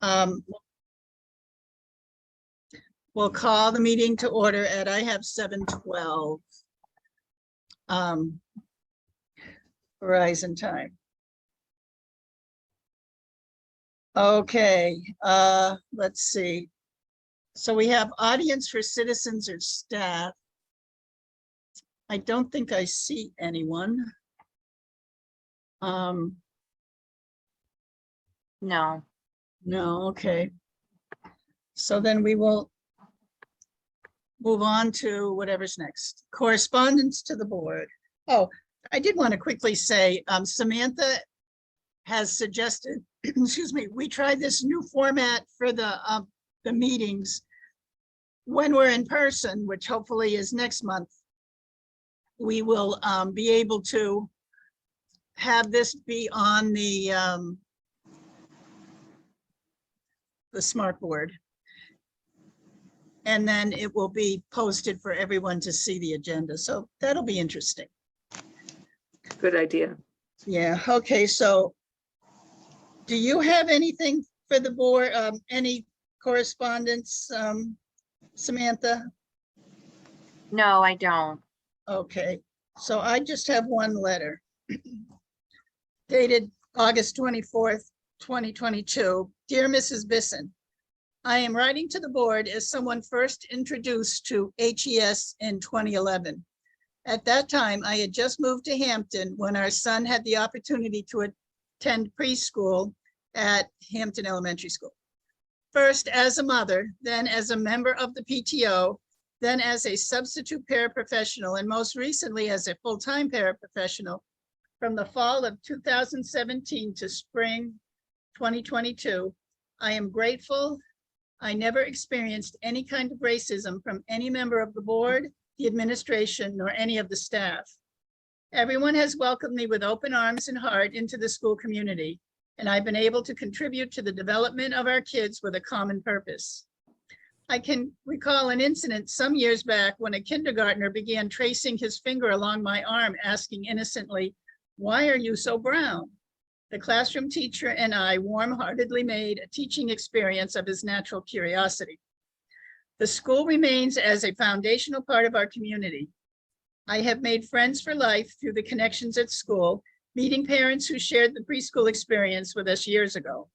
We'll call the meeting to order at, I have 7:12. Horizon time. Okay, let's see. So we have audience for citizens or staff. I don't think I see anyone. No. No, okay. So then we will move on to whatever's next. Correspondence to the board. Oh, I did want to quickly say, Samantha has suggested, excuse me, we tried this new format for the meetings when we're in person, which hopefully is next month. We will be able to have this be on the smart board. And then it will be posted for everyone to see the agenda. So that'll be interesting. Good idea. Yeah, okay, so do you have anything for the board, any correspondence, Samantha? No, I don't. Okay, so I just have one letter dated August 24th, 2022. Dear Mrs. Bisson, I am writing to the board as someone first introduced to HES in 2011. At that time, I had just moved to Hampton when our son had the opportunity to attend preschool at Hampton Elementary School. First as a mother, then as a member of the PTO, then as a substitute paraprofessional, and most recently as a full-time paraprofessional from the fall of 2017 to spring 2022. I am grateful I never experienced any kind of racism from any member of the board, the administration, nor any of the staff. Everyone has welcomed me with open arms and heart into the school community, and I've been able to contribute to the development of our kids with a common purpose. I can recall an incident some years back when a kindergartner began tracing his finger along my arm, asking innocently, "Why are you so brown?" The classroom teacher and I warm-heartedly made a teaching experience of his natural curiosity. The school remains as a foundational part of our community. I have made friends for life through the connections at school, meeting parents who shared the preschool experience with us years ago.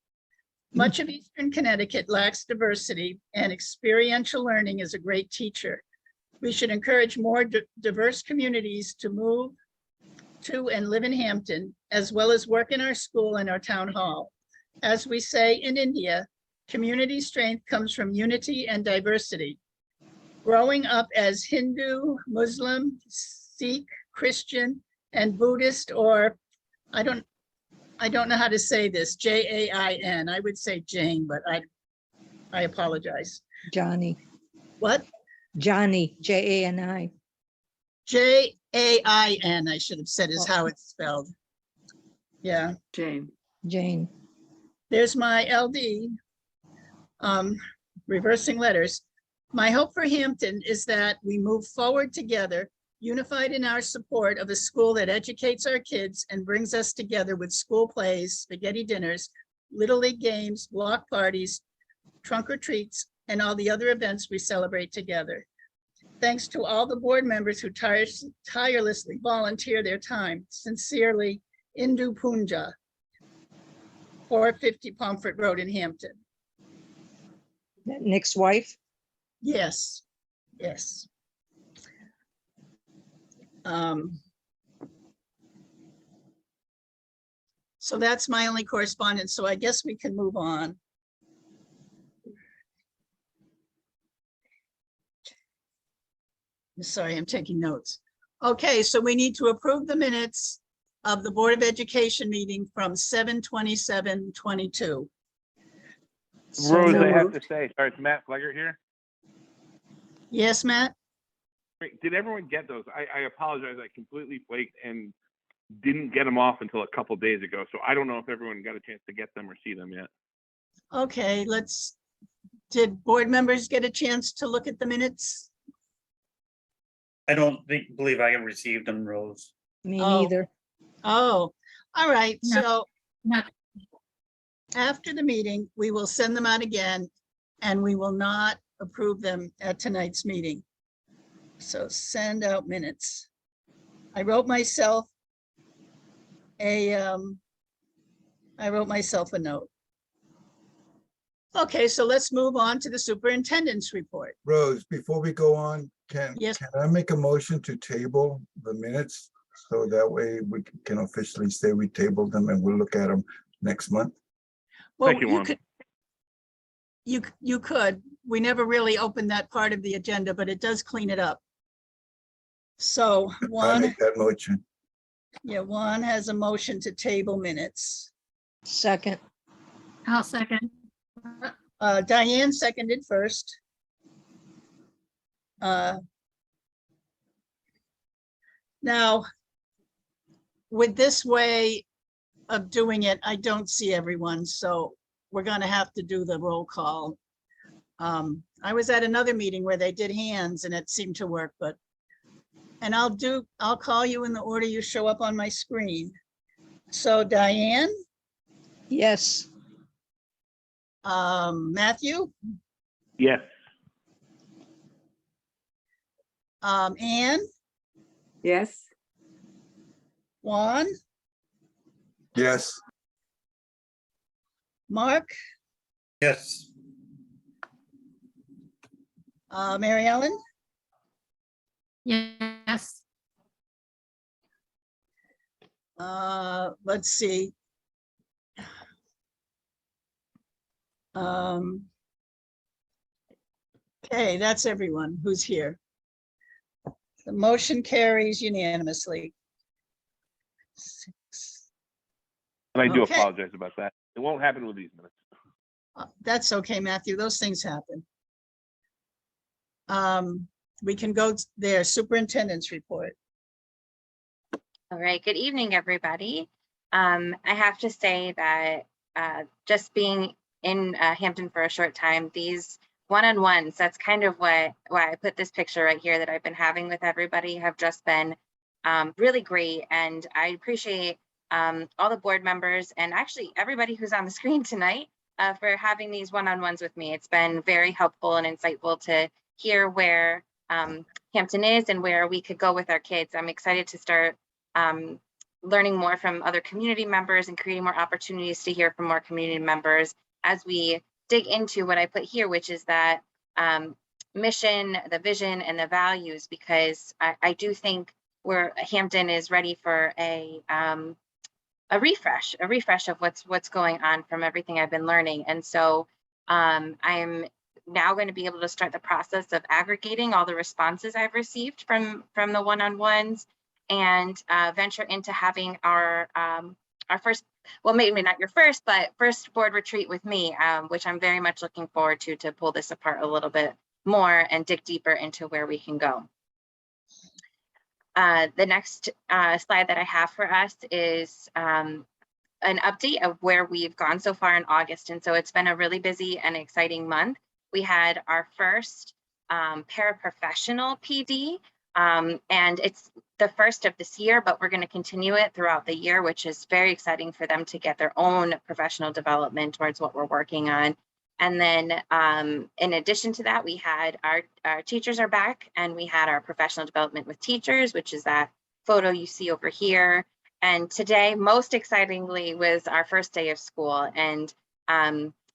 Much of Eastern Connecticut lacks diversity, and experiential learning is a great teacher. We should encourage more diverse communities to move to and live in Hampton, as well as work in our school and our town hall. As we say in India, community strength comes from unity and diversity. Growing up as Hindu, Muslim, Sikh, Christian, and Buddhist, or I don't know how to say this, Jain. I would say Jane, but I apologize. Johnny. What? Johnny, Jani. Jain, I should have said is how it's spelled. Yeah. Jane. Jane. There's my LD, reversing letters. My hope for Hampton is that we move forward together, unified in our support of a school that educates our kids and brings us together with school plays, spaghetti dinners, Little League games, block parties, trunk or treats, and all the other events we celebrate together. Thanks to all the board members who tirelessly volunteer their time. Sincerely, Indu Punja, 450 Pomfret Road in Hampton. Nick's wife. Yes, yes. So that's my only correspondence. So I guess we can move on. Sorry, I'm taking notes. Okay, so we need to approve the minutes of the Board of Education meeting from 7/27/22. Rose, I have moved. to say, sorry, it's Matt Flegert here. Yes, Matt? Great. Did everyone get those? I apologize. I completely flaked and didn't get them off until a couple days ago. So I don't know if everyone got a chance to get them or see them yet. Okay, did board members get a chance to look at the minutes? I don't believe I received them, Rose. Me Oh. neither. Oh, all right, No. so, No. After the meeting, we will send them out again, and we will not approve them at tonight's meeting. So send out minutes. I wrote myself a note. Okay, so let's move on to the superintendent's report. Rose, before we go on, Yes. can I make a motion to table the minutes? So that way we can officially say we tabled them and we'll look at them next month. Well, Thank you, you Juan. could. You could. We never really opened that part of the agenda, but it does clean it up. So I Juan, make that motion. yeah, Juan has a motion to table minutes. Second. I'll second. Diane seconded first. Now, with this way of doing it, I don't see everyone, so we're gonna have to do the roll call. I was at another meeting where they did hands and it seemed to work, and I'll call you in the order you show up on my screen. So Diane, Yes. Matthew, Yes. Anne, Yes, Juan, Yes, Mark, Yes. Mary Ellen, Yes. let's see. Okay, that's everyone who's here. The motion carries unanimously. And I do Okay. apologize about that. It won't happen with these minutes. That's okay, Matthew. Those things happen. We can go there. Superintendent's report. All right, good evening, everybody. I have to say that just being in Hampton for a short time, these one-on-ones, that's kind of why I put this picture right here that I've been having with everybody, have just been really great. And I appreciate all the board members and actually everybody who's on the screen tonight for having these one-on-ones with me. It's been very helpful and insightful to hear where Hampton is and where we could go with our kids. I'm excited to start learning more from other community members and creating more opportunities to hear from more community members as we dig into what I put here, which is that mission, the vision, and the values, because I do think Hampton is ready for a refresh of what's going on from everything I've been learning. And so I'm now going to be able to start the process of aggregating all the responses I've received from the one-on-ones and venture into having our first, well, maybe not your first, but first board retreat with me, which I'm very much looking forward to pull this apart a little bit more and dig deeper into where we can go. The next slide that I have for us is an update of where we've gone so far in August. And so it's been a really busy and exciting month. We had our first paraprofessional PD, and it's the first of this year, but we're going to continue it throughout the year, which is very exciting for them to get their own professional development towards what we're working on. And then in addition to that, we had our teachers are back, and we had our professional development with teachers, which is that photo you see over here. And today, most excitingly, was our first day of school. And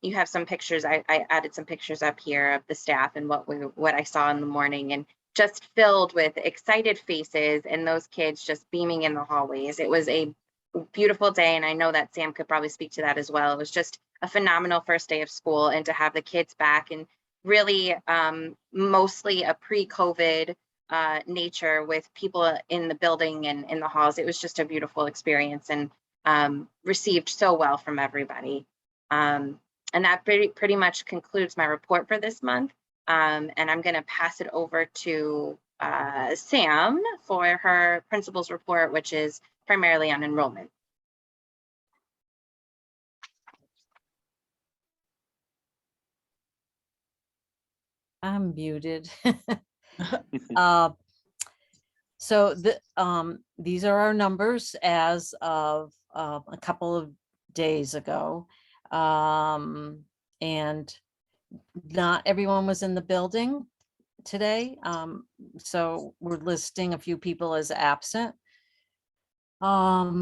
you have some pictures. I added some pictures up here of the staff and what I saw in the morning, and just filled with excited faces and those kids just beaming in the hallways. It was a beautiful day, and I know that Sam could probably speak to that as well. It was just a phenomenal first day of school, and to have the kids back, and really mostly a pre-COVID nature with people in the building and in the halls. It was just a beautiful experience, and received so well from everybody. And that pretty much concludes my report for this month. And I'm going to pass it over to Sam for her principal's report, which is primarily on enrollment. I'm muted. So these are our numbers as of a couple of days ago. And not everyone was in the building today. So we're listing a few people as absent. But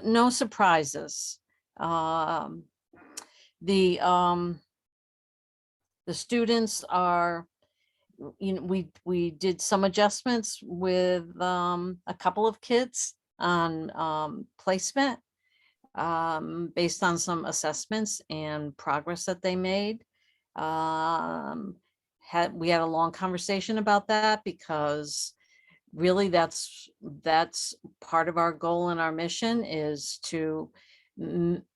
no surprises. The students are, we did some adjustments with a couple of kids on placement based on some assessments and progress that they made. We had a long conversation about that because really that's part of our goal and our mission is to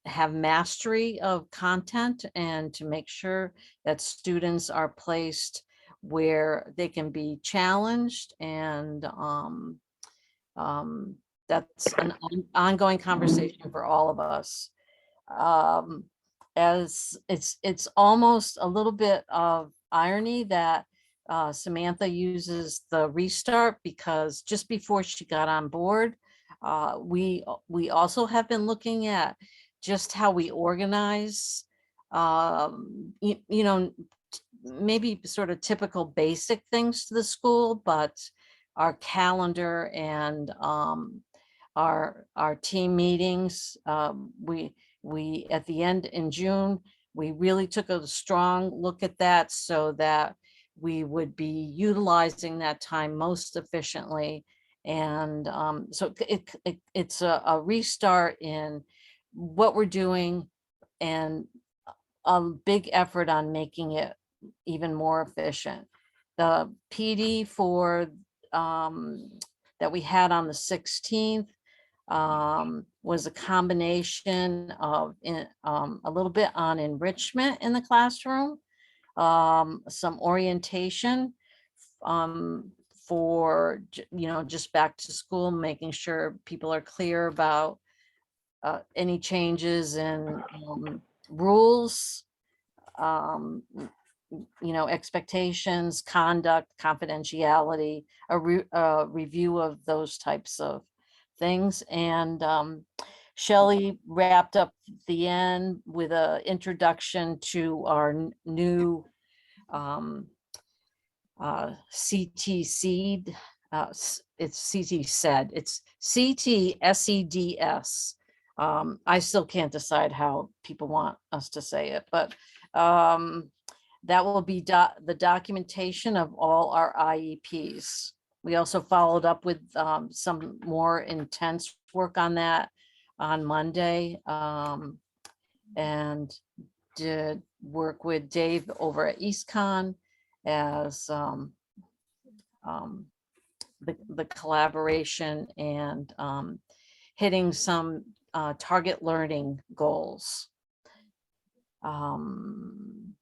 have mastery of content and to make sure that students are placed where they can be challenged, and that's an ongoing conversation for all of us. As it's almost a little bit of irony that Samantha uses the restart, because just before she got on board, we also have been looking at just how we organize, maybe sort of typical basic things to the school, but our calendar and our team meetings, we at the end in June, we really took a strong look at that so that we would be utilizing that time most efficiently. And so it's a restart in what we're doing and a big effort on making it even more efficient. The PD for that we had on the 16th was a combination of a little bit on enrichment in the classroom, some orientation for just back to school, making sure people are clear about any changes in rules, expectations, conduct, confidentiality, a review of those types of things. And Shelley wrapped up the end with an introduction to our new CTC. It's CTSED. It's CTSEDS. I still can't decide how people want us to say it, but that will be the documentation of all our IEPs. We also followed up with some more intense work on that on Monday, and did work with Dave over at EastCon as the collaboration and hitting some target learning goals. I'm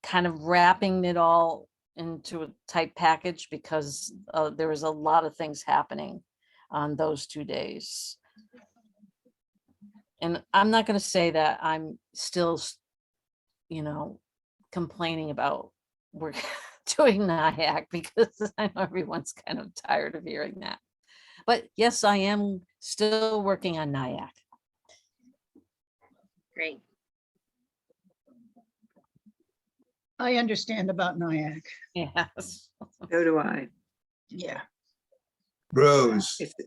kind of wrapping it all into a tight package because there was a lot of things happening on those 2 days. And I'm not going to say that I'm still, complaining about we're doing NIAC, because I know everyone's kind of tired of hearing that. But yes, I am still working on NIAC. Great. I understand about NIAC. Yes. So do I. Yeah. Rose, It's-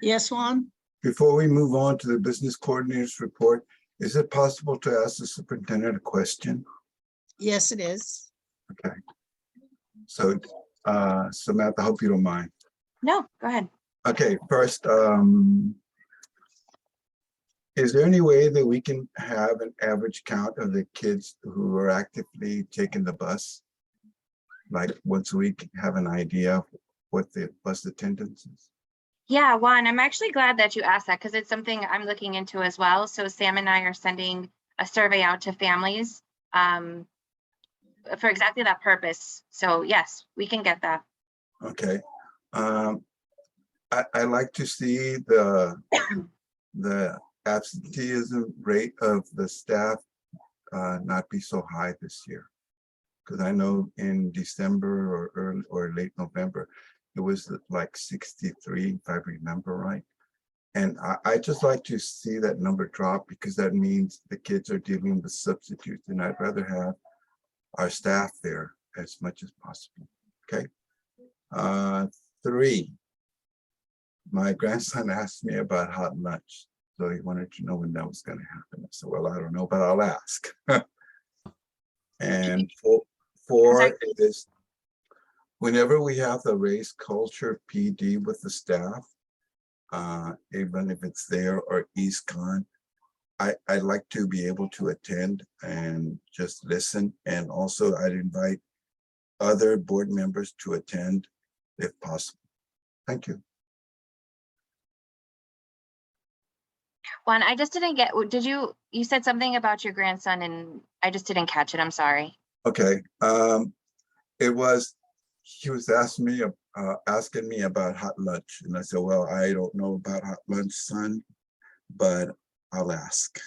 Yes, Juan? before we move on to the business coordinators report, is it possible to ask the superintendent a question? Yes, it is. Okay. So Samantha, I hope you don't mind. No, go ahead. Okay, first, is there any way that we can have an average count of the kids who are actively taking the bus? Like once a week, have an idea of what the bus attendance is? Yeah, Juan, I'm actually glad that you asked that because it's something I'm looking into as well. So Sam and I are sending a survey out to families for exactly that purpose. So yes, we can get that. Okay. I like to see the absenteeism rate of the staff not be so high this year. Because I know in December or early or late November, it was like 63, if I remember right. And I just like to see that number drop because that means the kids are dealing with substitutes, and I'd rather have our staff there as much as possible. Okay. 3, my grandson asked me about hot lunch. So he wanted to know when that was going to happen. I said, well, I don't know, but I'll ask. And four is whenever we have the race culture PD with the staff, even if it's there or EastCon, I'd like to be able to attend and just listen. And also I'd invite other board members to attend if possible. Thank you. Juan, I just didn't get, you said something about your grandson and I just didn't catch it. I'm sorry. Okay. He was asking me about hot lunch. And I said, well, I don't know about hot lunch, son, but I'll ask.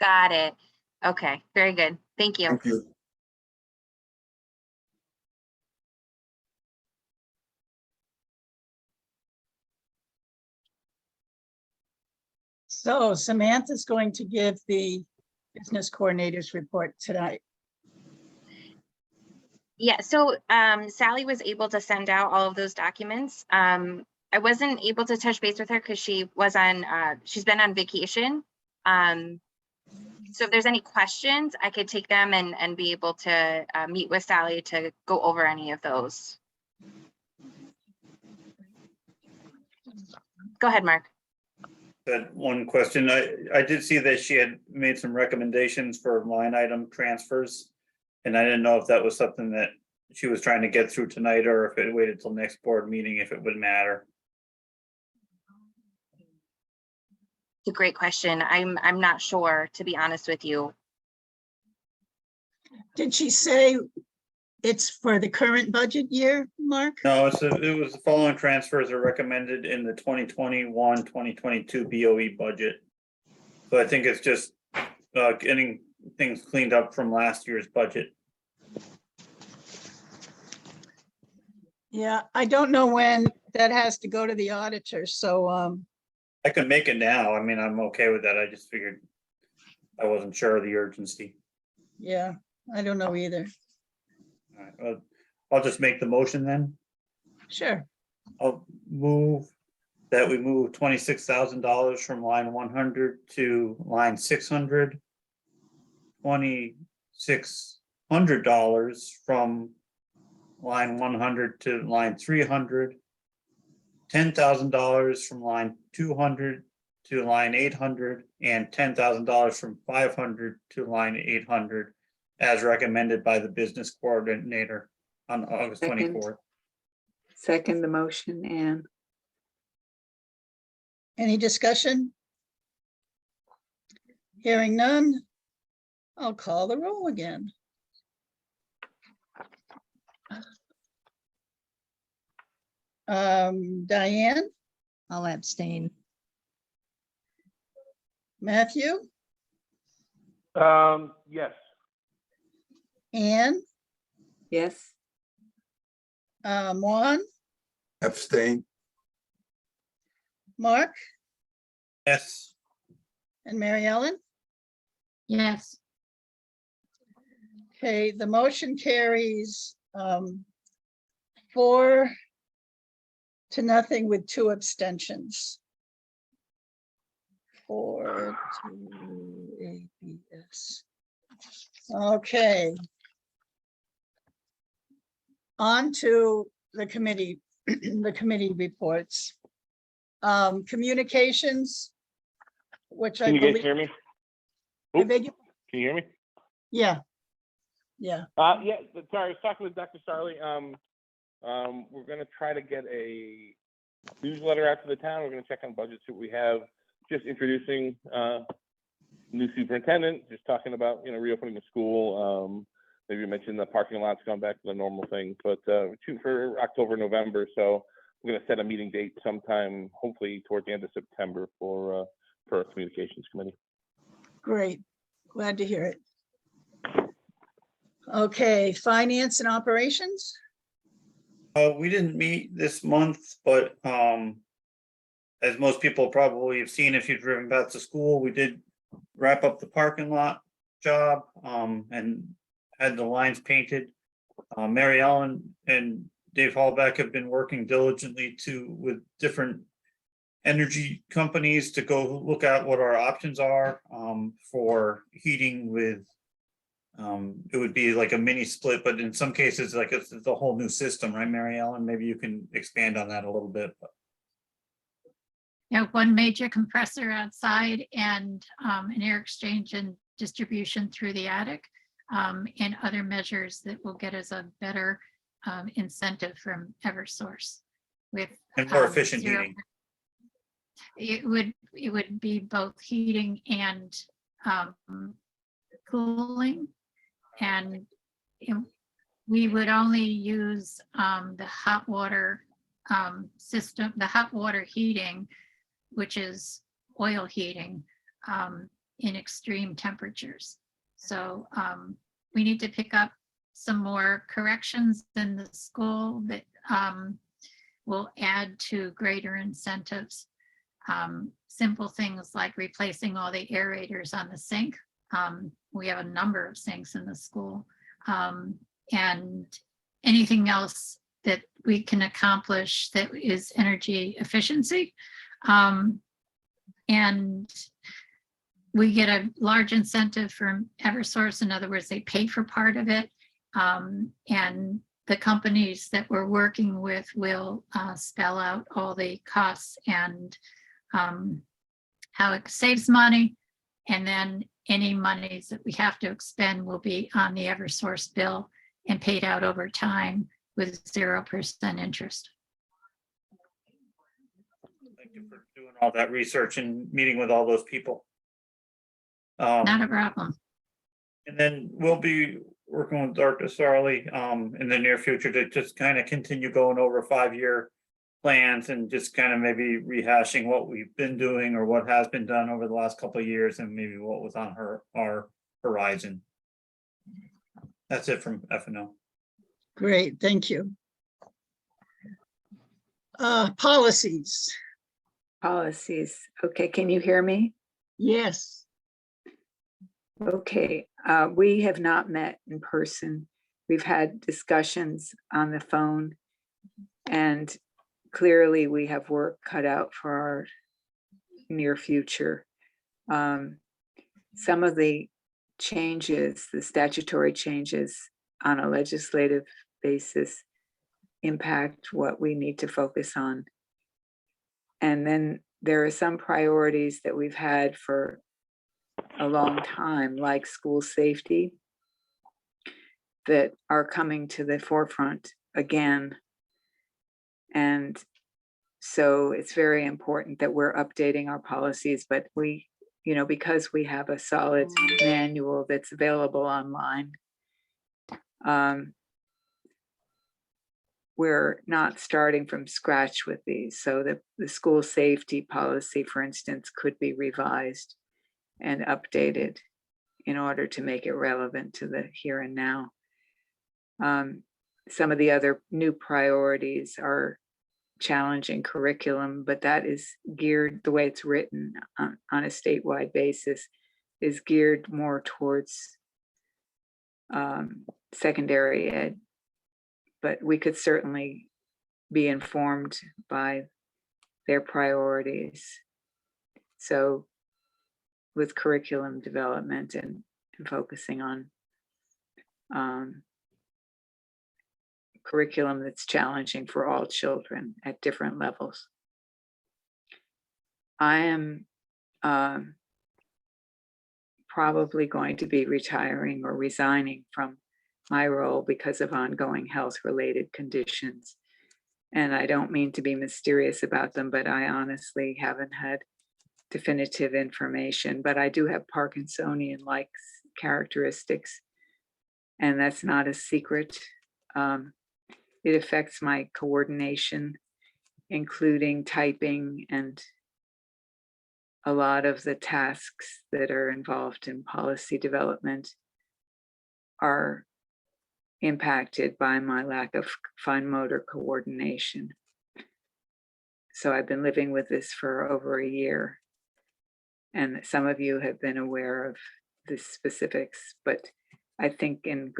Got it. Okay, very good. Thank you. Thank you. So Samantha's going to give the business coordinators report tonight. Yeah, so Sally was able to send out all of those documents. I wasn't able to touch base with her because she was on, she's been on vacation. So if there's any questions, I could take them and be able to meet with Sally to go over any of those. Go ahead, Mark. That one question, I did see that she had made some recommendations for line item transfers. And I didn't know if that was something that she was trying to get through tonight or if it waited till next board meeting, if it would matter. It's a great question. I'm not sure, to be honest with you. Did she say it's for the current budget year, Mark? No, it was the following transfers are recommended in the 2021-2022 BoE budget. So I think it's just getting things cleaned up from last year's budget. Yeah, I don't know when that has to go to the auditor, so I can make it now. I mean, I'm okay with that. I just figured I wasn't sure of the urgency. yeah, I don't know either. All right, well, I'll just make the motion then. Sure. I'll move that we move $26,000 from line 100 to line 600. $2,600 from line 100 to line 300. $10,000 from line 200 to line 800, and $10,000 from 500 to line 800, as recommended by the business coordinator on August 24th. Second the motion, Ann. Any discussion? Hearing none, I'll call the roll again. Diane, I'll abstain. Matthew, Yes. Ann, Yes, Juan, Abstain. Mark, Yes. and Mary Ellen. Yes. Okay, the motion carries 4-0 with 2 abstentions. 4 to ABS. Okay. On to the committee, the committee reports. Communications, which I Can you guys believe. hear me? I Oop, beg your- Can you hear me? Yeah. Yeah. Yeah, sorry, I was talking with Dr. Sarli. We're gonna try to get a newsletter out to the town. We're gonna check on budgets that we have. Just introducing new superintendent, just talking about, reopening the school. Maybe mention the parking lot's gone back to the normal thing, but shooting for October, November. So we're gonna set a meeting date sometime, hopefully towards the end of September for our communications committee. Great. Glad to hear it. Okay, finance and operations. We didn't meet this month, but as most people probably have seen, if you've driven past the school, we did wrap up the parking lot job and had the lines painted. Mary Ellen and Dave Hallback have been working diligently with different energy companies to go look at what our options are for heating with it would be like a mini split, but in some cases, like it's a whole new system, right, Mary Ellen? Maybe you can expand on that a little bit. One major compressor outside and an air exchange and distribution through the attic, and other measures that will get us a better incentive from Eversource with. And more efficient zero- heating. It would be both heating and cooling. And we would only use the hot water system, the hot water heating, which is oil heating in extreme temperatures. So we need to pick up some more corrections in the school that will add to greater incentives. Simple things like replacing all the aerators on the sink. We have a number of sinks in the school, and anything else that we can accomplish that is energy efficiency. And we get a large incentive from Eversource. In other words, they pay for part of it. And the companies that we're working with will spell out all the costs and how it saves money. And then any monies that we have to expend will be on the Eversource bill and paid out over time with 0% interest. Thank you for doing all that research and meeting with all those people. Not a problem. And then we'll be working with Dr. Sarli in the near future to just kind of continue going over 5-year plans and just kind of maybe rehashing what we've been doing or what has been done over the last couple of years and maybe what was on our horizon. That's it from FNO. Great, thank you. Policies. Policies. Okay, can you hear me? Yes. Okay, we have not met in person. We've had discussions on the phone, and clearly we have work cut out for our near future. Some of the changes, the statutory changes on a legislative basis impact what we need to focus on. And then there are some priorities that we've had for a long time, like school safety, that are coming to the forefront again. And so it's very important that we're updating our policies, but we, because we have a solid manual that's available online, we're not starting from scratch with these. So the school safety policy, for instance, could be revised and updated in order to make it relevant to the here and now. Some of the other new priorities are challenging curriculum, but that is geared, the way it's written on a statewide basis, is geared more towards secondary ed. But we could certainly be informed by their priorities. So with curriculum development and focusing on curriculum that's challenging for all children at different levels. I am probably going to be retiring or resigning from my role because of ongoing health-related conditions. And I don't mean to be mysterious about them, but I honestly haven't had definitive information. But I do have Parkinsonian-like characteristics, and that's not a secret. It affects my coordination, including typing, and a lot of the tasks that are involved in policy development are impacted by my lack of fine motor coordination. So I've been living with this for over a year. And some of you have been aware of the specifics, but I think in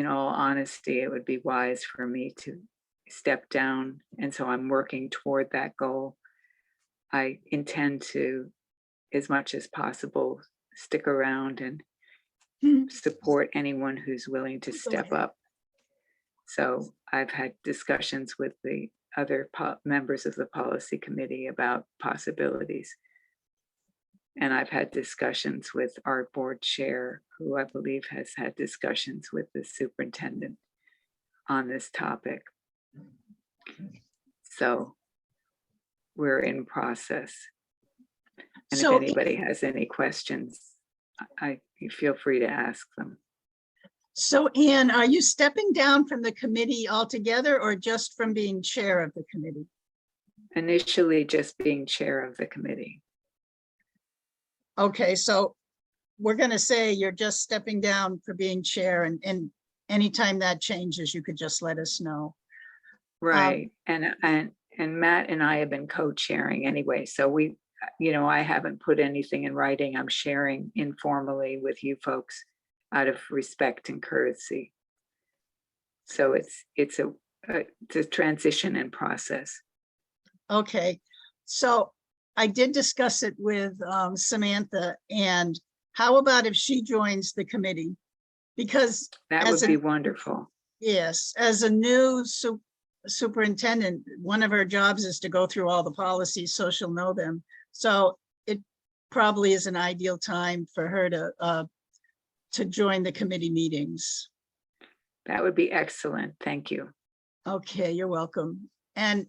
all honesty, it would be wise for me to step down. And so I'm working toward that goal. I intend to, as much as possible, stick around and support anyone who's willing to step up. So I've had discussions with the other members of the policy committee about possibilities. And I've had discussions with our board chair, who I believe has had discussions with the superintendent on this topic. So we're in process. And if So anybody has any questions, you feel free to ask them. So Anne, are you stepping down from the committee altogether or just from being chair of the committee? Initially, just being chair of the committee. Okay, so we're going to say you're just stepping down for being chair, and anytime that changes, you could just let us know. Right. And Matt and I have been co-chairing anyway. So we, I haven't put anything in writing. I'm sharing informally with you folks out of respect and courtesy. So it's a transition in process. Okay, so I did discuss it with Samantha, and how about if she joins the committee? Because that would be wonderful. Yes, as a new superintendent, one of her jobs is to go through all the policies so she'll know them. So it probably is an ideal time for her to join the committee meetings. That would be excellent. Thank you. Okay, you're welcome. And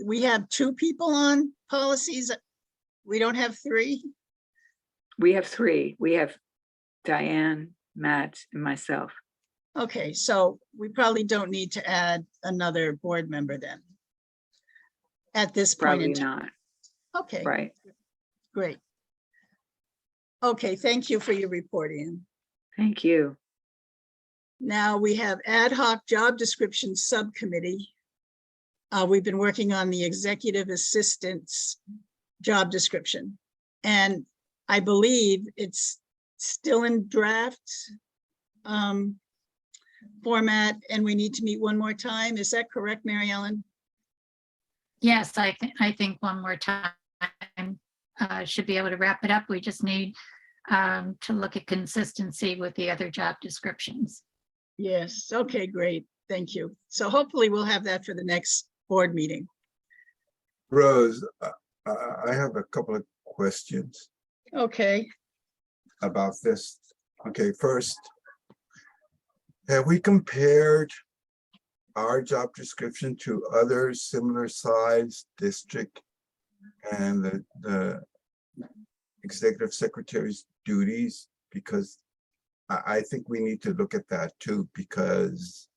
we have 2 people on policies. We don't have 3. We have 3. We have Diane, Matt, and myself. Okay, so we probably don't need to add another board member then at this point Probably in time. not. Okay, Right. great. Okay, thank you for your report, Ann. Thank you. Now we have ad hoc job description subcommittee. We've been working on the executive assistant's job description, and I believe it's still in draft format, and we need to meet one more time. Is that correct, Mary Ellen? Yes, I think one more time should be able to wrap it up. We just need to look at consistency with the other job descriptions. Yes, okay, great, thank you. So hopefully we'll have that for the next board meeting. Rose, I have a couple of questions Okay, about this. Okay, first, have we compared our job description to other similar size district and the executive secretary's duties? Because I think we need to look at that too, because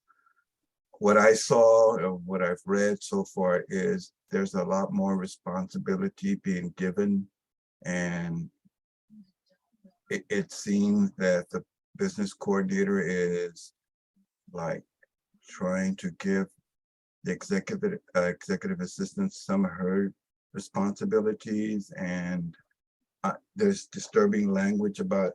what I saw or what I've read so far is there's a lot more responsibility being given, and it seems that the business coordinator is like trying to give the executive assistant some of her responsibilities, and there's disturbing language about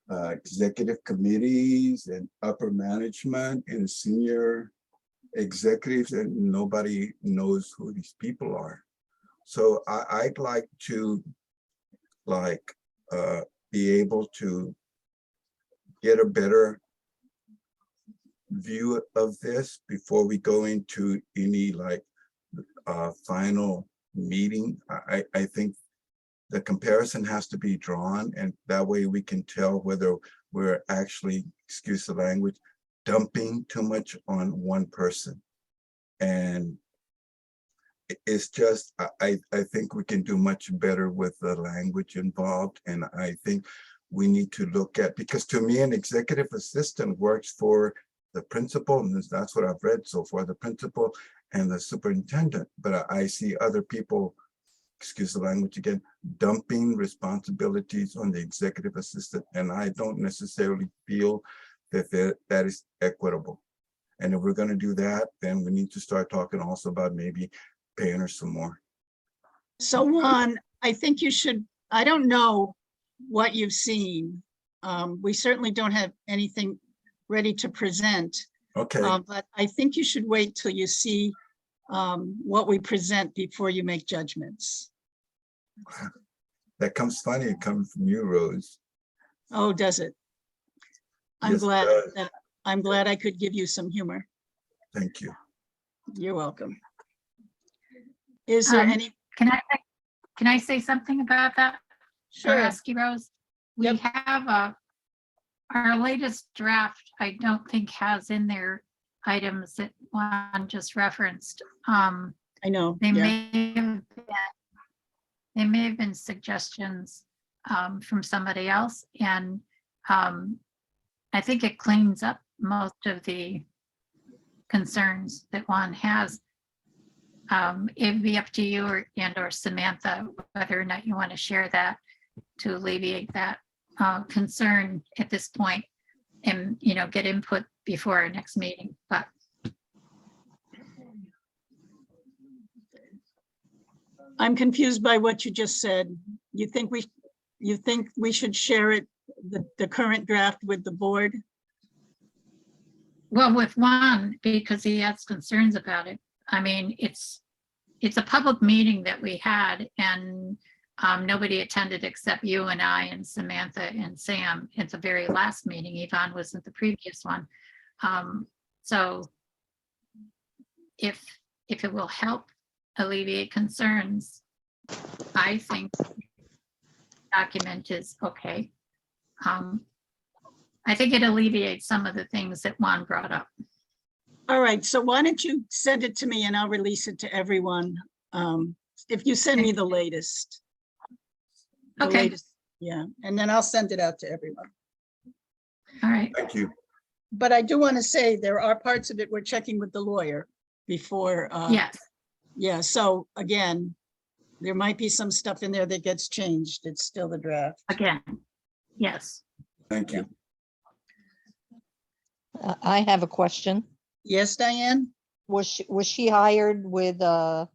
executive committees and upper management and senior executives, and nobody knows who these people are. So I'd like to be able to get a better view of this before we go into any final meeting. I think the comparison has to be drawn, and that way we can tell whether we're actually, excuse the language, dumping too much on one person. And it's just, I think we can do much better with the language involved. And I think we need to look at, because to me, an executive assistant works for the principal, and that's what I've read so far, the principal and the superintendent. But I see other people, excuse the language again, dumping responsibilities on the executive assistant. And I don't necessarily feel that is equitable. And if we're gonna do that, then we need to start talking also about maybe paying her some more. So Juan, I think you should, I don't know what you've seen. We certainly don't have anything ready to present. Okay, But I think you should wait till you see what we present before you make judgments. that comes funny, it comes from you, Rose. Oh, does it? I'm Yes, it glad does. that, I'm glad I could give you some humor. Thank you. You're welcome. Is there Um, any? Can I say something about that? Or Sure. ask you, Rose? We Yep. have our latest draft, I don't think has in there items that Juan just referenced. I know. They Yeah. may have been suggestions from somebody else, and I think it cleans up most of the concerns that Juan has. It'd be up to you or Samantha whether or not you want to share that to alleviate that concern at this point, and get input before our next meeting. But I'm confused by what you just said. You think we should share it, the current draft with the board? well, with Juan, because he has concerns about it. I mean, it's a public meeting that we had, and nobody attended except you and I and Samantha and Sam. It's the very last meeting. Yvonne wasn't the previous one. So if it will help alleviate concerns, I think document is okay. I think it alleviates some of the things that Juan brought up. All right, so why don't you send it to me and I'll release it to everyone. If you send me the latest. The Okay. latest, yeah, and then I'll send it out to everyone. All right. Thank you. But I do want to say there are parts of it we're checking with the lawyer before. Yes. Yeah, so again, there might be some stuff in there that gets changed. It's still the draft. Again. Yes. Thank you. I have a question. Yes, Diane? Was she hired with the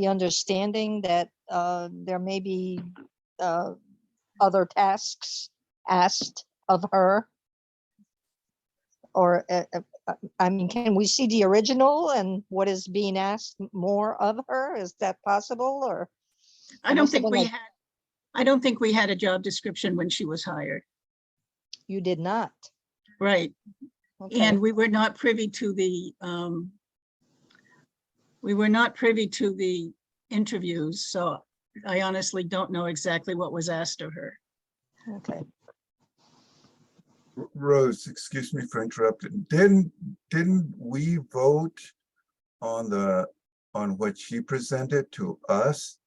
understanding that there may be other tasks asked of her? Or, I mean, can we see the original and what is being asked more of her? Is that possible, or? I don't must have think been we like- had, I don't think we had a job description when she was hired. You did not? Right. Okay. And we were not privy to the, interviews, so I honestly don't know exactly what was asked of her. Okay. Rose, excuse me for interrupting. Didn't we vote on what she presented to us?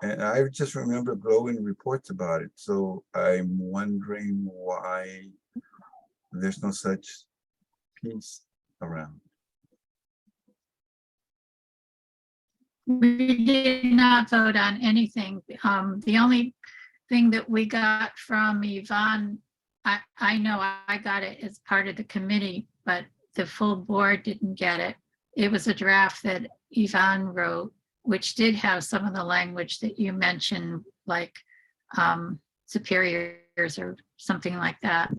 And I just remember glowing reports about it. So I'm wondering why there's no such piece around. We did not vote on anything. The only thing that we got from Yvonne, I know I got it as part of the committee, but the full board didn't get it. It was a draft that Yvonne wrote, which did have some of the language that you mentioned, like superiors or something like that.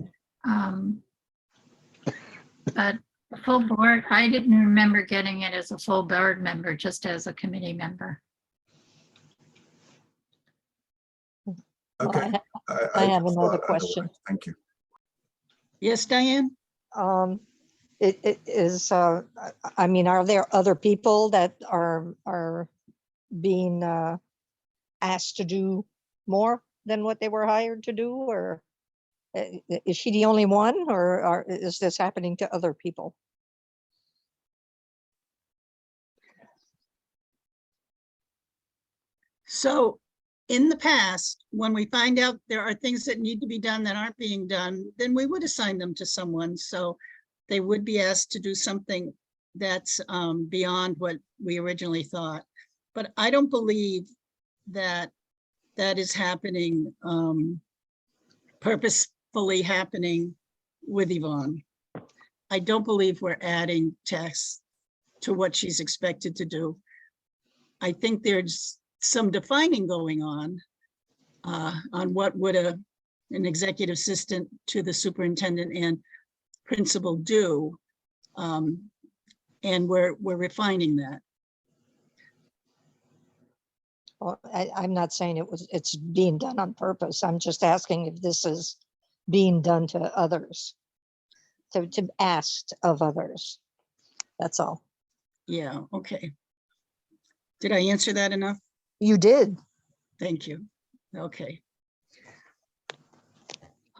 But the full board, I didn't remember getting it as a full board member, just as a committee member. Well, Okay. I have just another thought question. otherwise. Thank you. Yes, Diane? It is, I mean, are there other people that are being asked to do more than what they were hired to do, or is she the only one, or is this happening to other people? So in the past, when we find out there are things that need to be done that aren't being done, then we would assign them to someone. So they would be asked to do something that's beyond what we originally thought. But I don't believe that that is happening, purposefully happening with Yvonne. I don't believe we're adding tasks to what she's expected to do. I think there's some defining going on what would an executive assistant to the superintendent and principal do. And we're refining that. Well, I'm not saying it's being done on purpose. I'm just asking if this is being done to others, to asked of others. That's all. Yeah, okay. Did I answer that enough? You did. Thank you. Okay.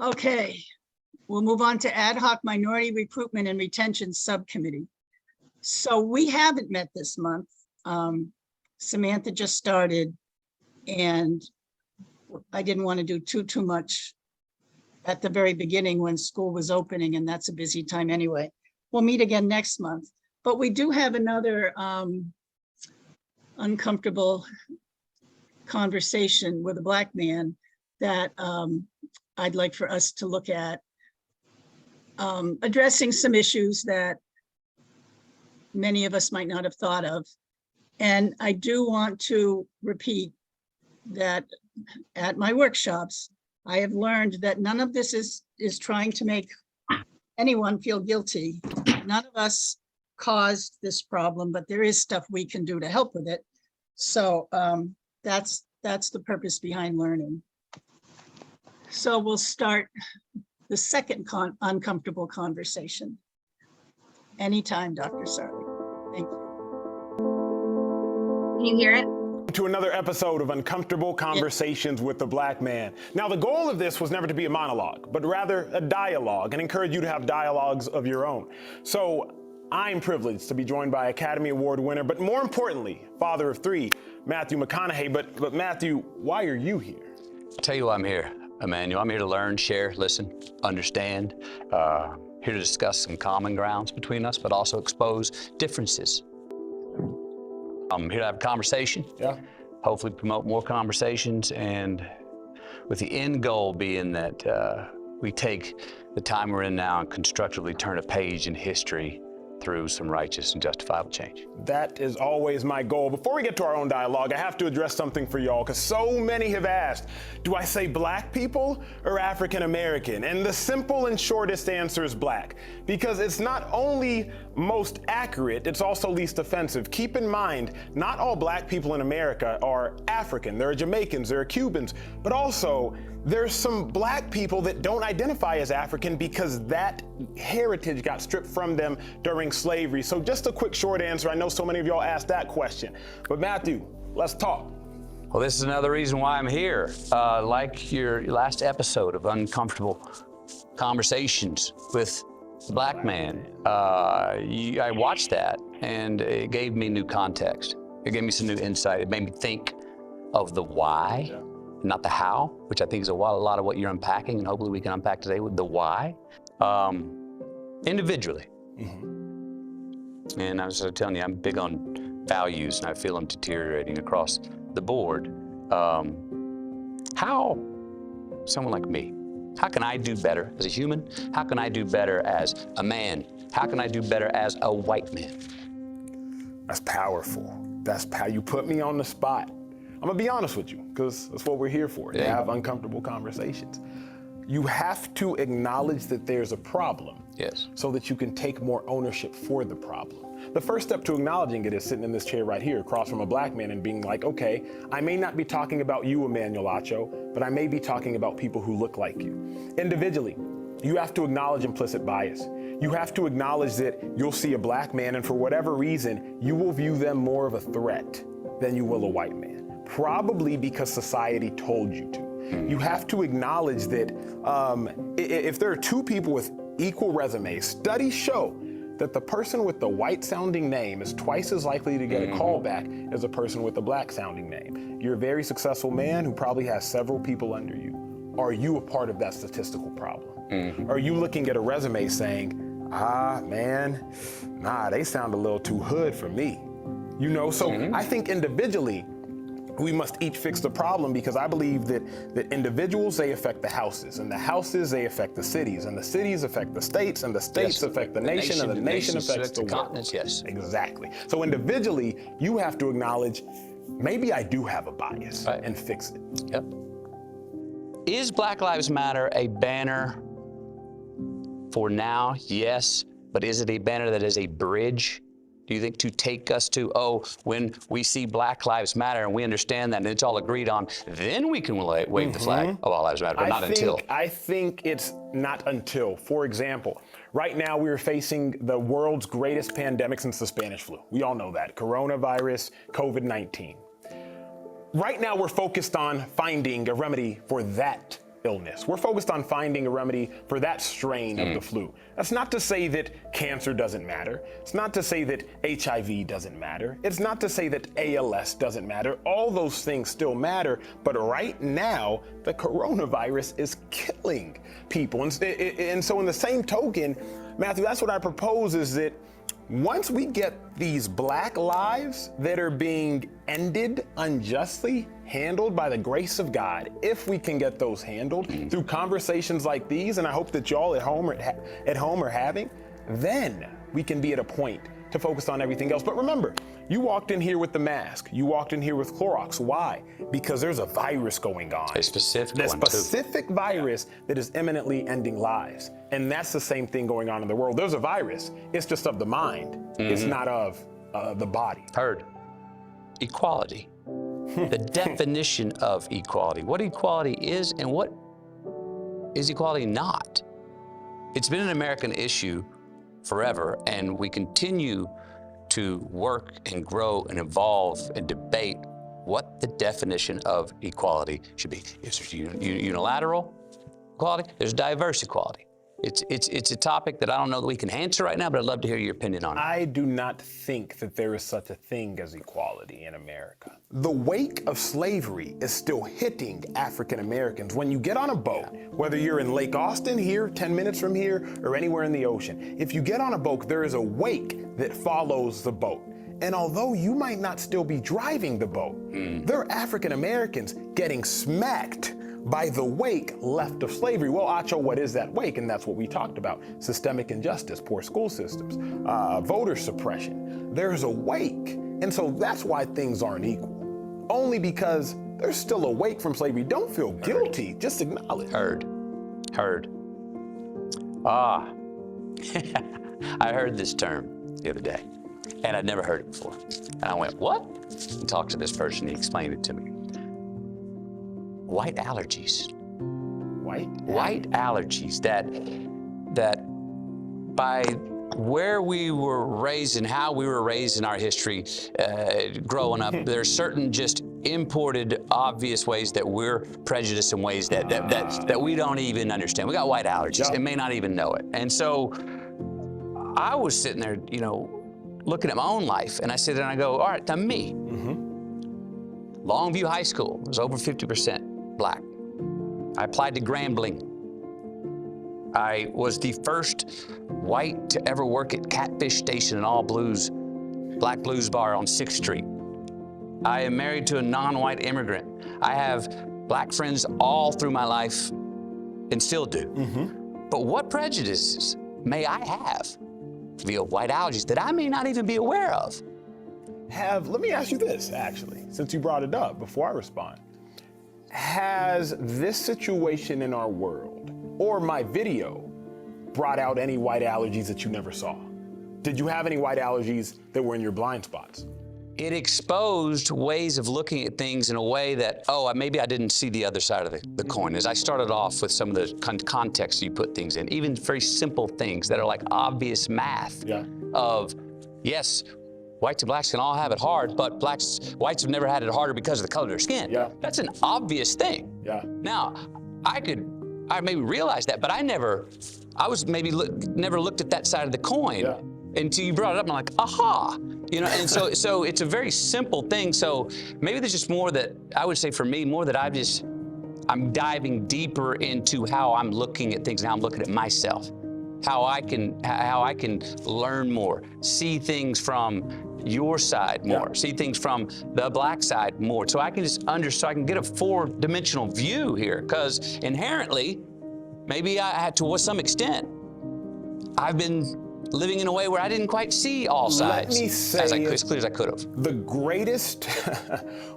Okay, we'll move on to ad hoc minority recruitment and retention subcommittee. So we haven't met this month. Samantha just started and I didn't want to do too much at the very beginning when school was opening, and that's a busy time anyway. We'll meet again next month, but we do have another uncomfortable conversation with a Black man that I'd like for us to look at, addressing some issues that many of us might not have thought of. And I do want to repeat that at my workshops, I have learned that none of this is trying to make anyone feel guilty. None of us caused this problem, but there is stuff we can do to help with it. So that's the purpose behind learning. So we'll start the second uncomfortable conversation. Anytime, Dr. Sarli. Thank you. Can you hear it? To another episode of Uncomfortable Conversations with the Black Man. Now, the goal of this was never to be a monologue, but rather a dialogue, and encourage you to have dialogues of your own. So I'm privileged to be joined by Academy Award winner, but more importantly, father of three, Matthew McConaughey. But Matthew, why are you here? I'll tell you why I'm here, Emmanuel. I'm here to learn, share, listen, understand, here to discuss some common grounds between us, but also expose differences. I'm here to have a conversation. Yeah. Hopefully promote more conversations, and with the end goal being that we take the time we're in now and constructively turn a page in history through some righteous and justifiable change. That is always my goal. Before we get to our own dialogue, I have to address something for y'all, because so many have asked, do I say Black people or African American? And the simple and shortest answer is Black, because it's not only most accurate, it's also least offensive. Keep in mind, not all Black people in America are African. There are Jamaicans, there are Cubans, but also there's some Black people that don't identify as African because that heritage got stripped from them during slavery. So just a quick short answer. I know so many of y'all asked that question, but Matthew, let's talk. Well, this is another reason why I'm here. Like your last episode of Uncomfortable Conversations with the Black Man, I watched that and it gave me new context. It gave me some new insight. It made me think of the why, not the how, which I think is a lot of what you're unpacking, and hopefully we can unpack today with the why, individually. And I was telling you, I'm big on values, and I feel them deteriorating across the board. How, someone like me, how can I do better as a human? How can I do better as a man? How can I do better as a white man? That's powerful. You put me on the spot. I'm gonna be honest with you, because that's what we're here for, to have uncomfortable conversations. You have to acknowledge that there's a problem. Yes. So that you can take more ownership for the problem. The first step to acknowledging it is sitting in this chair right here across from a Black man and being like, okay, I may not be talking about you, Emmanuel Acho, but I may be talking about people who look like you. Individually, you have to acknowledge implicit bias. You have to acknowledge that you'll see a Black man and for whatever reason, you will view them more of a threat than you will a white man. Probably because society told you to. You have to acknowledge that if there are two people with equal resumes, studies show that the person with the white sounding name is twice as likely to get a call back as a person with a Black sounding name. You're a very successful man who probably has several people under you. Are you a part of that statistical problem? Are you looking at a resume saying, they sound a little too hood for me? You know, so I think individually, we must each fix the problem, because I believe that individuals, they affect the houses, and the houses, they affect the cities, and the cities affect the states, and the states affect the nation, and the nation affects the world. continents, yes. Exactly. So individually, you have to acknowledge, maybe I do have a bias, Right. and fix it. Yep. Is Black Lives Matter a banner for now? Yes. But is it a banner that is a bridge, do you think, to take us to, oh, when we see Black Lives Matter and we understand that and it's all agreed on, then we can wave the flag of all lives matter, but not until. I think it's not until. For example, right now we're facing the world's greatest pandemic since the Spanish flu. We all know that. Coronavirus, COVID-19. Right now we're focused on finding a remedy for that illness. We're focused on finding a remedy for that strain of the flu. That's not to say that cancer doesn't matter. It's not to say that HIV doesn't matter. It's not to say that ALS doesn't matter. All those things still matter, but right now, the coronavirus is killing people. And so in the same token, Matthew, that's what I propose, is that once we get these Black lives that are being ended unjustly handled by the grace of God, if we can get those handled through conversations like these, and I hope that y'all at home are having, then we can be at a point to focus on everything else. But remember, you walked in here with the mask. You walked in here with Clorox. Why? Because there's a virus going on. A specific The one, too. specific virus that is imminently ending lives. And that's the same thing going on in the world. There's a virus. It's just of the mind. It's not of the body. Heard. Equality. The definition of equality. What equality is and what is equality not. It's been an American issue forever, and we continue to work and grow and evolve and debate what the definition of equality should be. Is there unilateral equality? There's diverse equality. It's a topic that I don't know that we can answer right now, but I'd love to hear your opinion on it. I do not think that there is such a thing as equality in America. The wake of slavery is still hitting African Americans. When you get on a boat, whether you're in Lake Austin here, 10 minutes from here, or anywhere in the ocean, if you get on a boat, there is a wake that follows the boat. And although you might not still be driving the boat, there are African Americans getting smacked by the wake left of slavery. Well, Acho, what is that wake? And that's what we talked about. Systemic injustice, poor school systems, voter suppression. There's a wake. And so that's why things aren't equal. Only because there's still a wake from slavery. Don't feel guilty, just acknowledge. Heard. Ah, I heard this term the other day, and I'd never heard it before. And I went, what? And talked to this person, he explained it to me. White allergies. White allergies that by where we were raised and how we were raised in our history growing up, there's certain just imported obvious ways that we're prejudiced in ways that we don't even understand. We got white allergies and may not even know it. And so I was sitting there, looking at my own life, and I sit there and I go, all right, now me. Longview High School was over 50% Black. I applied to Grambling. I was the first white to ever work at Catfish Station, an all blues, black blues bar on 6th Street. I am married to a non-white immigrant. I have Black friends all through my life and still do. But what prejudices may I have via white allergies that I may not even be aware of? Let me ask you this, actually, since you brought it up before I respond. Has this situation in our world, or my video, brought out any white allergies that you never saw? Did you have any white allergies that were in your blind spots? It exposed ways of looking at things in a way that, maybe I didn't see the other side of the coin. As I started off with some of the context you put things in, even very simple things that are like obvious math of, yes, whites and Blacks can all have it hard, but whites have never had it harder because of the color of their skin. That's an obvious thing. Now, I maybe realized that, but never looked at that side of the coin until you brought it up, and I'm like, aha. And so it's a very simple thing. So maybe there's just more that, I would say for me, more that I'm diving deeper into how I'm looking at things and how I'm looking at myself. How I can learn more, see things from your side more, Yeah. see things from the black side more. So I can just so I can get a 4-dimensional view here, because inherently, maybe I had to some extent, I've been living in a way where I didn't quite see all sides Let me say as clear as I could have. the greatest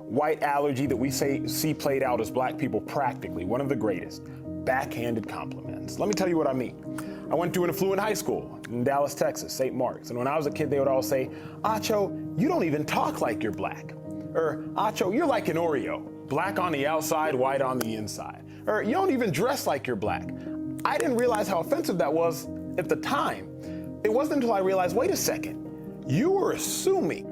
white allergy that we see played out as black people practically, one of the greatest, backhanded compliments. Let me tell you what I mean. I went to an affluent high school in Dallas, Texas, St. Mark's. And when I was a kid, they would all say, Acho, you don't even talk like you're black. Or, Acho, you're like an Oreo, black on the outside, white on the inside. Or, you don't even dress like you're black. I didn't realize how offensive that was at the time. It wasn't until I realized, wait a second, you were assuming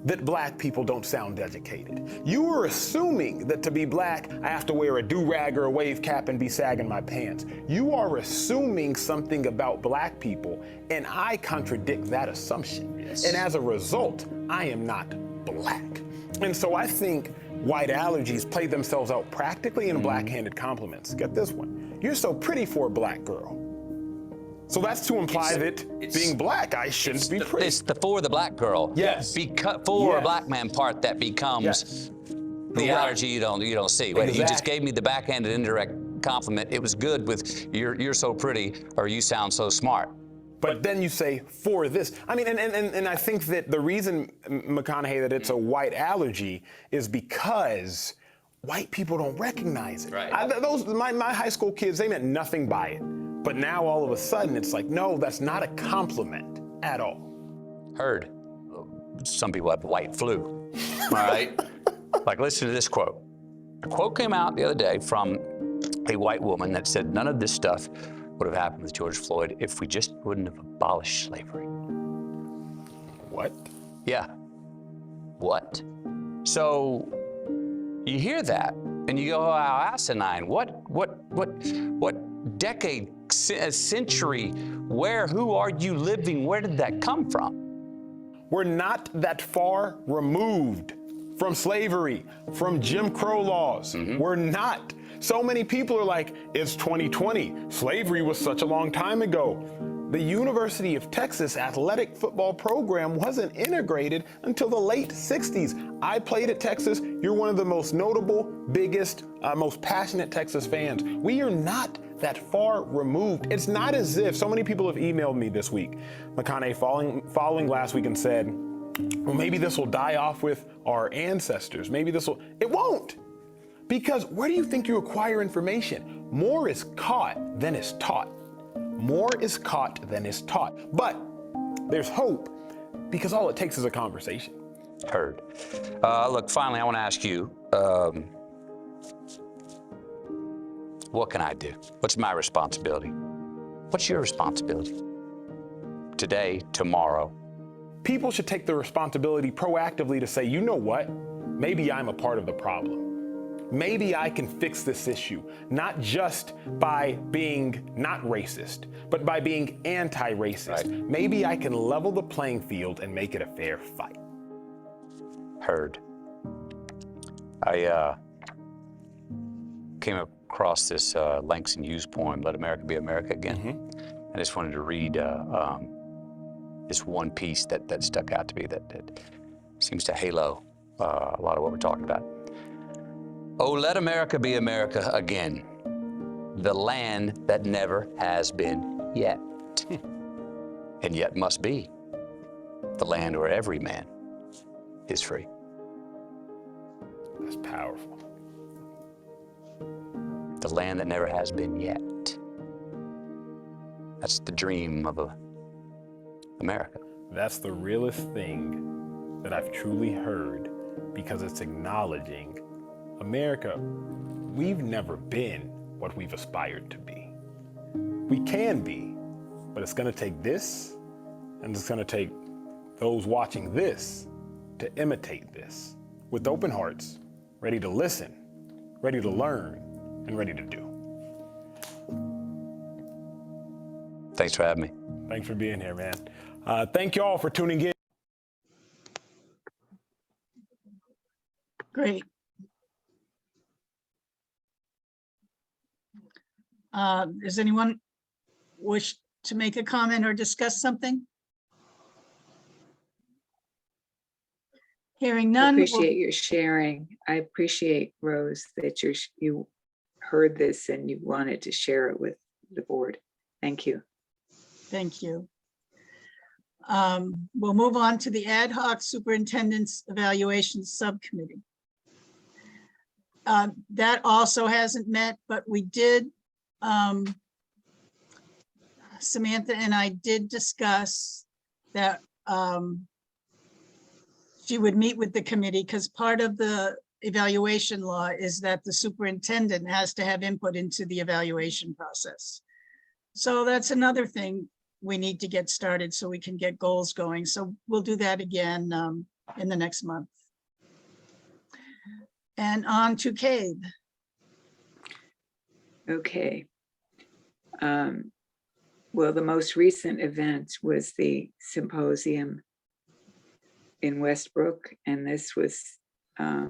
that black people don't sound educated. You were assuming that to be black, I have to wear a do-rag or a wave cap and be sagging my pants. You are assuming something about black people, and I contradict that assumption. Yes. And as a result, I am not black. And so I think white allergies play themselves out practically in backhanded compliments. Get this one. You're so pretty for a black girl. So that's to imply that being black, I shouldn't be pretty. It's for the black girl. Yes. For Yes. a black man part that becomes Yes. the Right. allergy you don't see. Wait, you just Exactly. gave me the backhanded indirect compliment. It was good with you're so pretty or you sound so smart. But then you say, for this. I mean, and I think that the reason, McConaughey, that it's a white allergy is because white people don't recognize it. Right. My high school kids, they meant nothing by it. But now all of a sudden it's like, no, that's not a compliment at all. Heard. Some people have white flu. All right. Like, listen to this quote. A quote came out the other day from a white woman that said none of this stuff would have happened with George Floyd if we just wouldn't have abolished slavery. What? Yeah. What? So you hear that and you go, oh, how asinine. What decade, century, who are you living? Where did that come from? We're not that far removed from slavery, from Jim Crow laws. We're not. So many people are like, it's 2020. Slavery was such a long time ago. The University of Texas athletic football program wasn't integrated until the late 60s. I played at Texas. You're one of the most notable, biggest, most passionate Texas fans. We are not that far removed. It's not as if so many people have emailed me this week, McConaughey, following last week and said, well, maybe this will die off with our ancestors. Maybe this will, it won't. Because where do you think you acquire information? More is caught than is taught. More is caught than is taught. But there's hope because all it takes is a conversation. Heard. Look, finally, I want to ask you, what can I do? What's my responsibility? What's your responsibility? Today, tomorrow? People should take the responsibility proactively to say, you know what? Maybe I'm a part of the problem. Maybe I can fix this issue, not just by being not racist, but by being anti-racist. Right. Maybe I can level the playing field and make it a fair fight. Heard. I came across this Langston Hughes poem, Let America Be America Again. I just wanted to read this one piece that stuck out to me that seems to halo a lot of what we're talking about. Oh, let America be America again, the land that never has been yet, and yet must be, the land where every man is free. That's powerful. The land that never has been yet. That's the dream of America. That's the realest thing that I've truly heard because it's acknowledging America, we've never been what we've aspired to be. We can be, but it's gonna take this, and it's gonna take those watching this to imitate this with open hearts, ready to listen, ready to learn, and ready to do. Thanks for having me. Thanks for being here, man. Thank you all for tuning in. Great. Does anyone wish to make a comment or discuss something? Hearing I none. we'll- appreciate your sharing. I appreciate, Rose, that you heard this and you wanted to share it with the board. Thank you. Thank you. We'll move on to the Ad hoc Superintendent's Evaluation Subcommittee. That also hasn't met, but we did, Samantha and I did discuss that she would meet with the committee because part of the evaluation law is that the superintendent has to have input into the evaluation process. So that's another thing we need to get started so we can get goals going. So we'll do that again in the next month. And on to CABE. Okay. Well, the most recent event was the symposium in Westbrook, and this was, I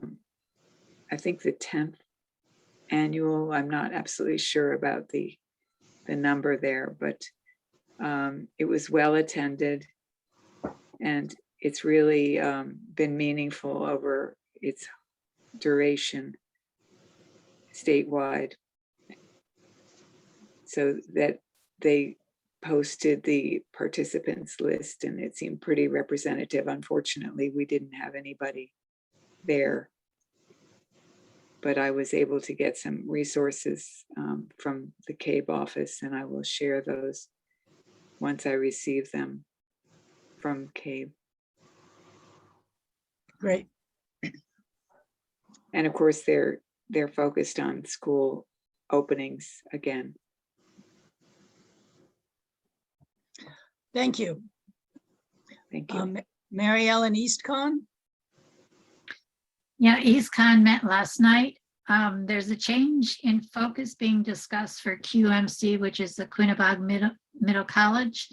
think, the 10th annual. I'm not absolutely sure about the number there, but it was well attended, and it's really been meaningful over its duration statewide. So that they posted the participants list and it seemed pretty representative. Unfortunately, we didn't have anybody there, but I was able to get some resources from the CABE office, and I will share those once I receive them from CABE. Great. And of course, they're focused on school openings again. Thank you. Thank you. Mary Ellen Eastcon. Yeah, EastCon met last night. There's a change in focus being discussed for QMC, which is the Quinebaug Middle College.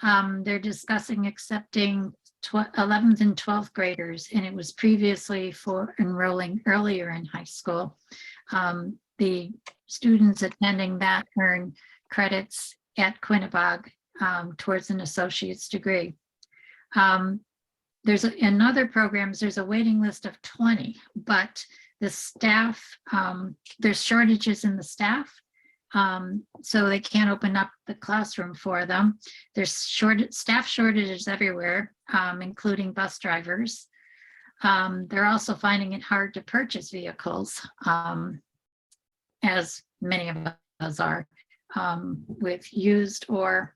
They're discussing accepting 11th and 12th graders, and it was previously for enrolling earlier in high school. The students attending that earn credits at Quinebaug towards an associate's degree. There's in other programs, there's a waiting list of 20, but the staff, there's shortages in the staff. So they can't open up the classroom for them. There's staff shortages everywhere, including bus drivers. They're also finding it hard to purchase vehicles, as many of us are, with used or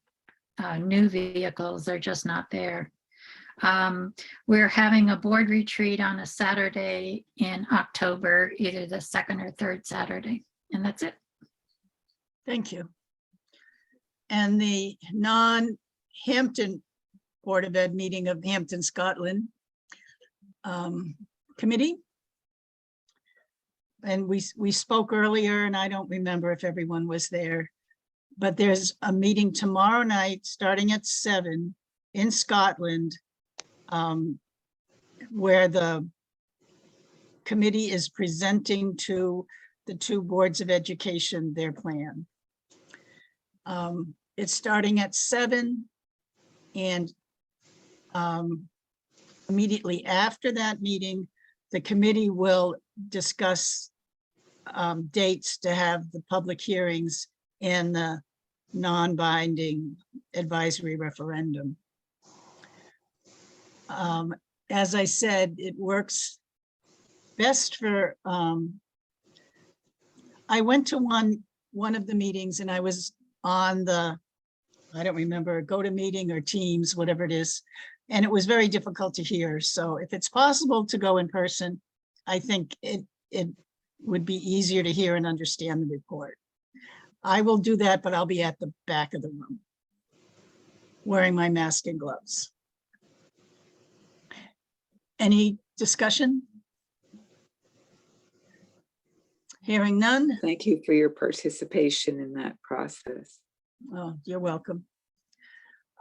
new vehicles. They're just not there. We're having a board retreat on a Saturday in October, either the second or third Saturday, and that's it. Thank you. And the non-Hampton Board of Ed meeting of Hampton, Scotland committee. And we spoke earlier, and I don't remember if everyone was there, but there's a meeting tomorrow night starting at 7 in Scotland, where the committee is presenting to the two boards of education their plan. It's starting at 7, and immediately after that meeting, the committee will discuss dates to have the public hearings and the non-binding advisory referendum. As I said, it works best for, I went to one of the meetings and I was on the, I don't remember, GoToMeeting or Teams, whatever it is, and it was very difficult to hear. So if it's possible to go in person, I think it would be easier to hear and understand the report. I will do that, but I'll be at the back of the room wearing my mask and gloves. Any discussion? Hearing none. Thank you for your participation in that process. Oh, you're welcome.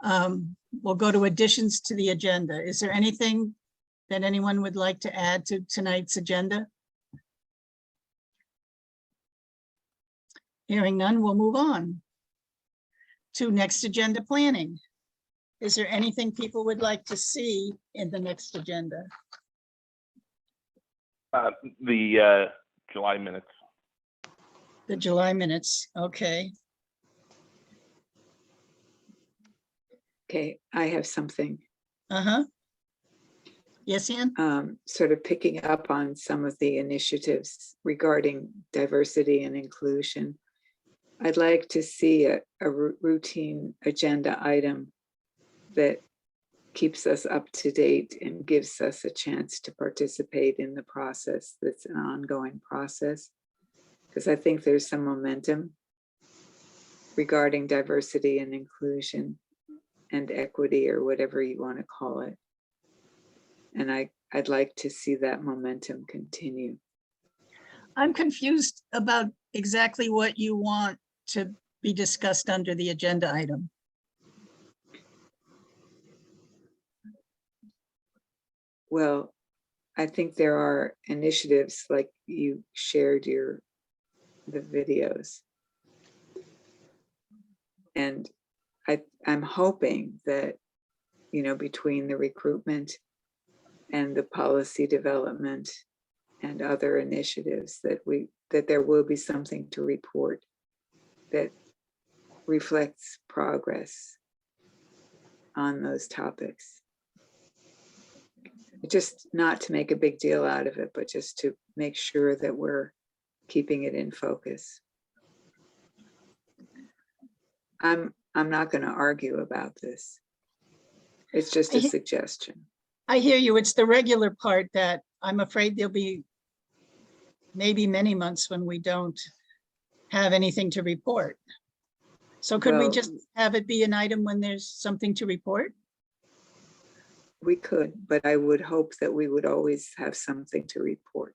We'll go to additions to the agenda. Is there anything that anyone would like to add to tonight's agenda? Hearing none, we'll move on to next agenda planning. Is there anything people would like to see in the next agenda? The July minutes. The July minutes, okay. Okay, I have something. Uh-huh. Yes, Ann? Sort of picking up on some of the initiatives regarding diversity and inclusion. I'd like to see a routine agenda item that keeps us up to date and gives us a chance to participate in the process. That's an ongoing process. Because I think there's some momentum regarding diversity and inclusion and equity, or whatever you want to call it. And I'd like to see that momentum continue. I'm confused about exactly what you want to be discussed under the agenda item. Well, I think there are initiatives like you shared the videos. And I'm hoping that, you know, between the recruitment and the policy development and other initiatives that there will be something to report that reflects progress on those topics. Just not to make a big deal out of it, but just to make sure that we're keeping it in focus. I'm not going to argue about this. It's just a suggestion. I hear you. It's the regular part that I'm afraid there'll be maybe many months when we don't have anything to report. So could we Well, just have it be an item when there's something to report? We could, but I would hope that we would always have something to report.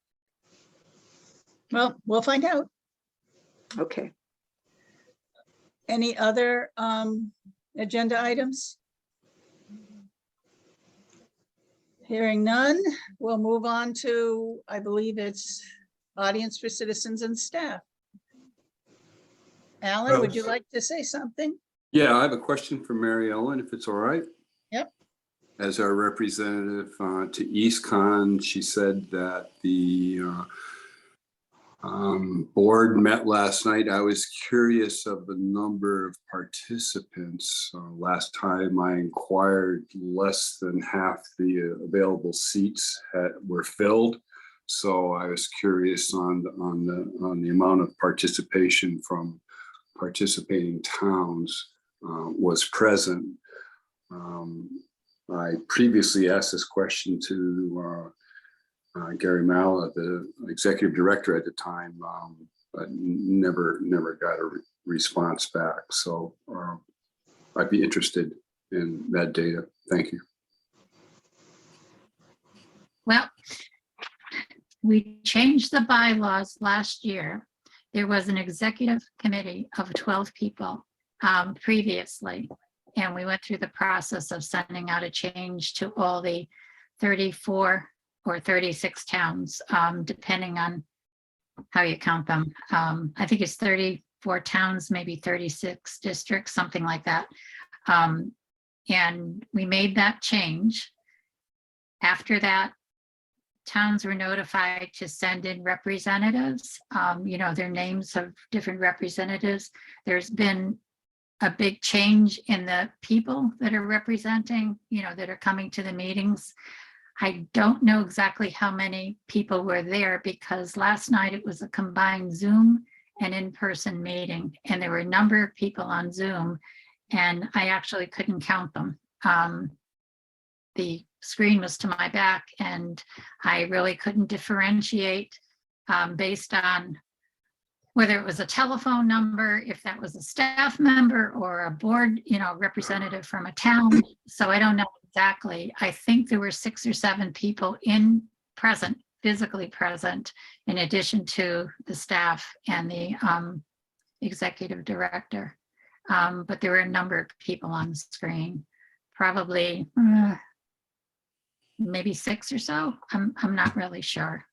Well, we'll find out. Okay. Any other agenda items? Hearing none, we'll move on to, I believe it's audience for citizens and staff. Alan, would you like to say something? Yeah, I have a question for Mary Ellen, if it's all right. Yep. As our representative to EastCon, she said that the board met last night. I was curious of the number of participants. Last time I inquired, less than half the available seats were filled. So I was curious on the amount of participation from participating towns was present. I previously asked this question to Gary Malla, the executive director at the time, but never got a response back. So I'd be interested in that data. Thank you. Well, we changed the bylaws last year. There was an executive committee of 12 people previously, and we went through the process of sending out a change to all the 34 or 36 towns, depending on how you count them. I think it's 34 towns, maybe 36 districts, something like that. And we made that change. After that, towns were notified to send in representatives, their names of different representatives. There's been a big change in the people that are representing, that are coming to the meetings. I don't know exactly how many people were there because last night it was a combined Zoom and in-person meeting, and there were a number of people on Zoom, and I actually couldn't count them. The screen was to my back, and I really couldn't differentiate based on whether it was a telephone number, if that was a staff member or a board, representative from a town. So I don't know exactly. I think there were 6 or 7 people physically present, in addition to the staff and the executive director. But there were a number of people on the screen, probably maybe 6 or so. I'm not really sure.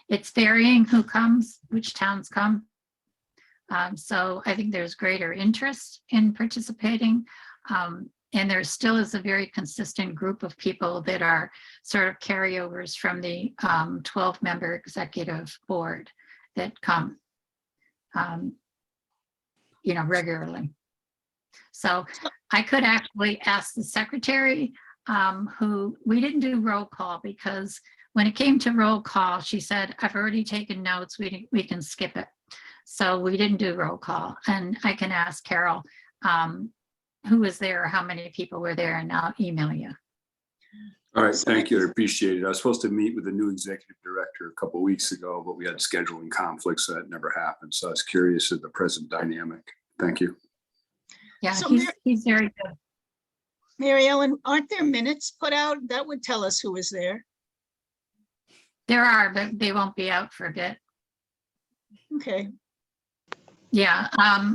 It's varying who comes, which towns come. So I think there's greater interest in participating. And there still is a very consistent group of people that are sort of carryovers from the 12-member executive board that come, regularly. So I could actually ask the secretary, who, we didn't do roll call because when it came to roll call, she said, I've already taken notes, we can skip it. So we didn't do roll call. And I can ask Carol, who was there, how many people were there, and I'll email you. All right, thank you. I appreciate it. I was supposed to meet with the new executive director a couple of weeks ago, but we had scheduling conflicts, so that never happened. So I was curious of the present dynamic. Thank you. Yeah, So he's very good. Mary Ellen, aren't there minutes put out? That would tell us who was there. There are, but they won't be out for a bit. Okay, Yeah,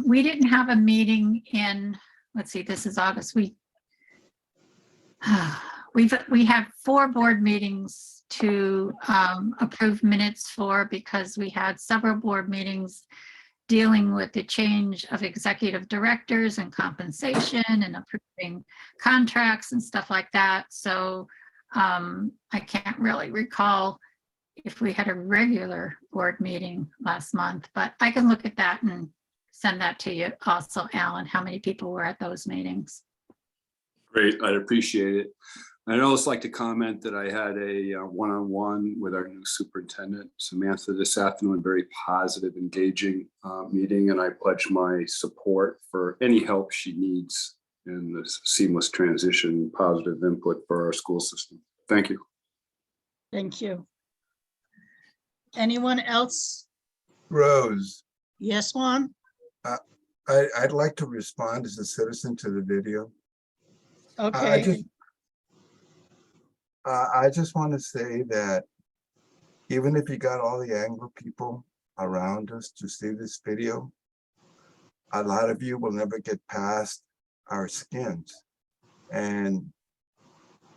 we didn't have a meeting in, let's see, this is August. We have 4 board meetings to approve minutes for because we had several board meetings dealing with the change of executive directors and compensation and approving contracts and stuff like that. So I can't really recall if we had a regular board meeting last month, but I can look at that and send that to you also, Alan, how many people were at those meetings. Great, I'd appreciate it. I'd also like to comment that I had a one-on-one with our new superintendent, Samantha, this afternoon, very positive, engaging meeting, and I pledge my support for any help she needs in this seamless transition, positive input for our school system. Thank you. thank you. Anyone else? Rose, Yes, Juan? I'd like to respond as a citizen to the video. Okay, I just want to say that even if you got all the Anglo people around us to see this video, a lot of you will never get past our skins. And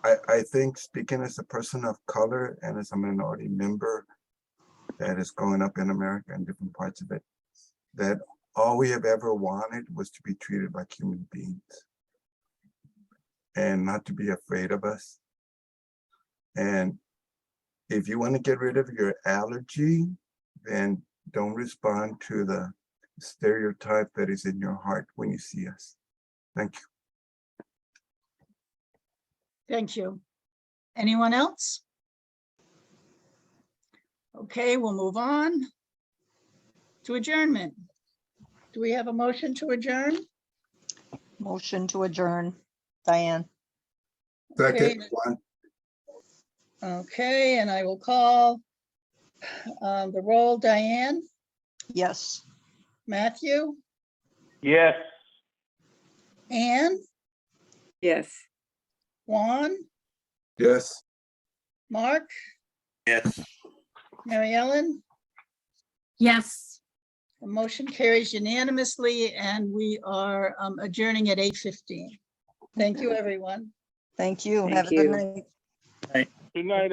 I think, speaking as a person of color and as a minority member that is growing up in America and different parts of it, that all we have ever wanted was to be treated like human beings and not to be afraid of us. And if you want to get rid of your allergy, then don't respond to the stereotype that is in your heart when you see us. Thank you. thank you. Anyone else? Okay, we'll move on to adjournment. Do we have a motion to adjourn? Motion to adjourn. Diane. Second one. Okay, and I will call the roll. Diane, Yes. Matthew, Yes. Anne, Yes. Juan, Yes. Mark, Yes. Mary Ellen. Yes. The motion carries unanimously and we are adjourning at 8:15. Thank you, everyone. Thank you. Thank Have a good you. night. Good night, everyone.